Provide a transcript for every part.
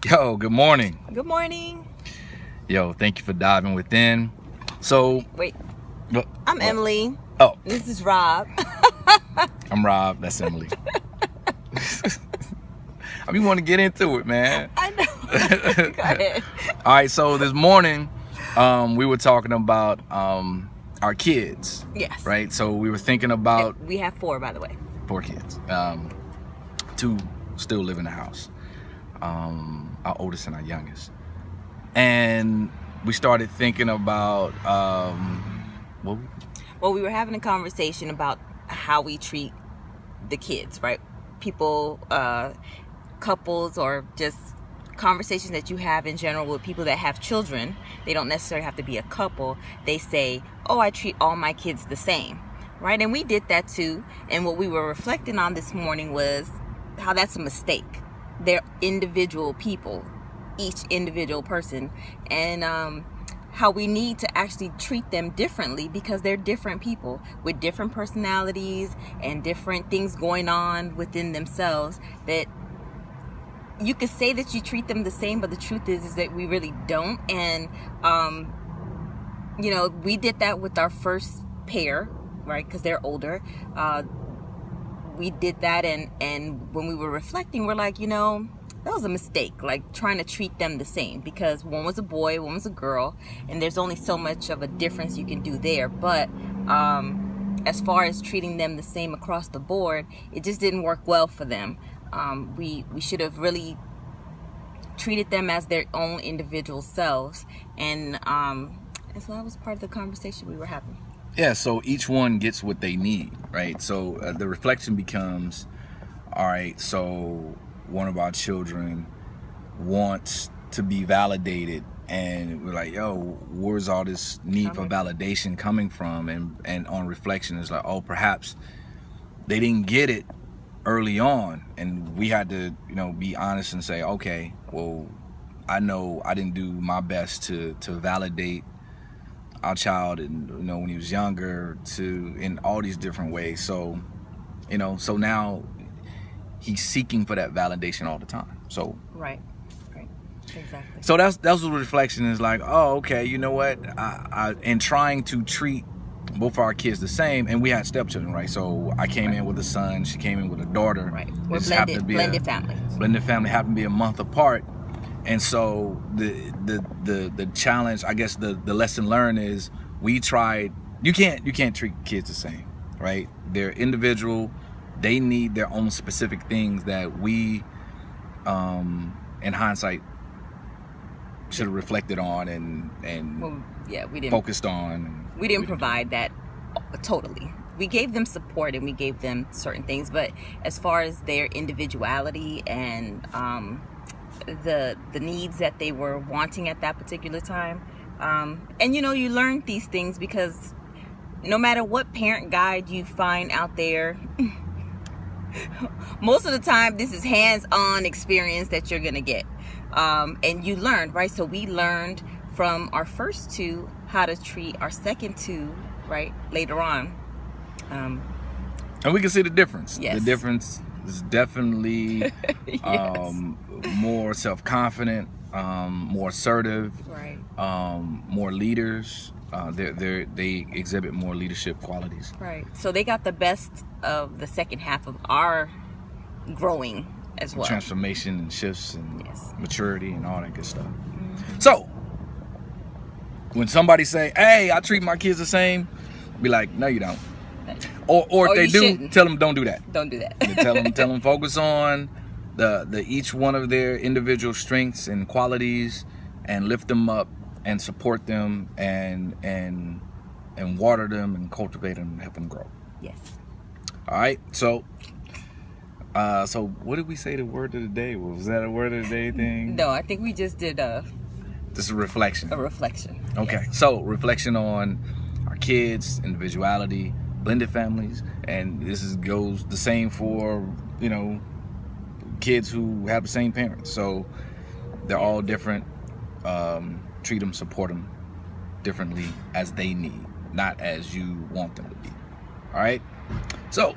Yo, good morning. Good morning. Yo, thank you for diving within. So, Wait, well, I'm Emily. oh, This is Rob. I'm Rob. That's Emily. I mean, want to get into it, man. I know. Go ahead. All right, so this morning, we were talking about our kids. Yes. Right. So we were thinking about We have 4, by the way. 4 kids. 2 still live in the house. Our oldest and our youngest. And we started thinking about Well, we were having a conversation about how we treat the kids, right? People, couples, or just conversations that you have in general with people that have children. They don't necessarily have to be a couple. They say, oh, I treat all my kids the same, right? And we did that too. And what we were reflecting on this morning was how that's a mistake. They're individual people, each individual person, and how we need to actually treat them differently because they're different people with different personalities and different things going on within themselves. That you could say that you treat them the same, but the truth is that we really don't. And we did that with our first pair, right? Because they're older. We did that, and when we were reflecting, we're like, that was a mistake, like trying to treat them the same, because one was a boy, one was a girl, and there's only so much of a difference you can do there. But as far as treating them the same across the board, it just didn't work well for them. We should have really treated them as their own individual selves, and so that was part of the conversation we were having. Yeah, so each one gets what they need, right? So the reflection becomes, all right, so one of our children wants to be validated, and we're like, yo, where's all this need for validation coming from? And on reflection, it's like, oh, perhaps they didn't get it early on, and we had to, be honest and say, okay, well, I know I didn't do my best to validate our child, and when he was younger, in all these different ways. So so now he's seeking for that validation all the time. So right, exactly. So that's what the reflection is like. Oh, okay, you know what? I in trying to treat both our kids the same, and we had stepchildren, right? So I came in with a son, she came in with a daughter. Right, we're blended family. Blended family, happened to be a month apart. And so the challenge, I guess the lesson learned is we tried. You can't treat kids the same, right? They're individual. They need their own specific things that we, in hindsight, should have reflected on and we didn't focused on. We didn't provide that totally. We gave them support and we gave them certain things, but as far as their individuality and the needs that they were wanting at that particular time, and you learn these things because no matter what parent guide you find out there, most of the time this is hands-on experience that you're gonna get, and you learn, right? So we learned from our first 2 how to treat our second 2, right, later on, and we can see the difference. Yes. The difference is definitely yes. More self-confident, more assertive, Right. More leaders. They exhibit more leadership qualities. Right. So they got the best of the second half of our growing as well. Transformation and shifts and Yes. maturity and all that good stuff. Mm-hmm. So when somebody say, "Hey, I treat my kids the same," be like, "No, you don't." Or if they do, shouldn't. tell them don't do that. Don't do that. tell them focus on the each one of their individual strengths and qualities, and lift them up and support them and water them and cultivate them and help them grow. Yes. All right. So what did we say the word of the day was? Was that a word of the day thing? No, I think we just did This is a reflection. Okay. Yes. So reflection on our kids, individuality, blended families, and goes the same for kids who have the same parents. So they're all different. Treat them, support them differently as they need, not as you want them to be. All right. So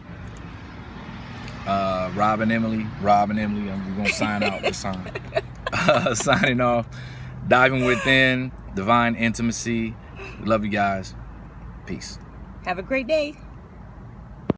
Rob and Emily, we're gonna sign out this time. Signing off. Diving within, divine intimacy. We love you guys. Peace. Have a great day.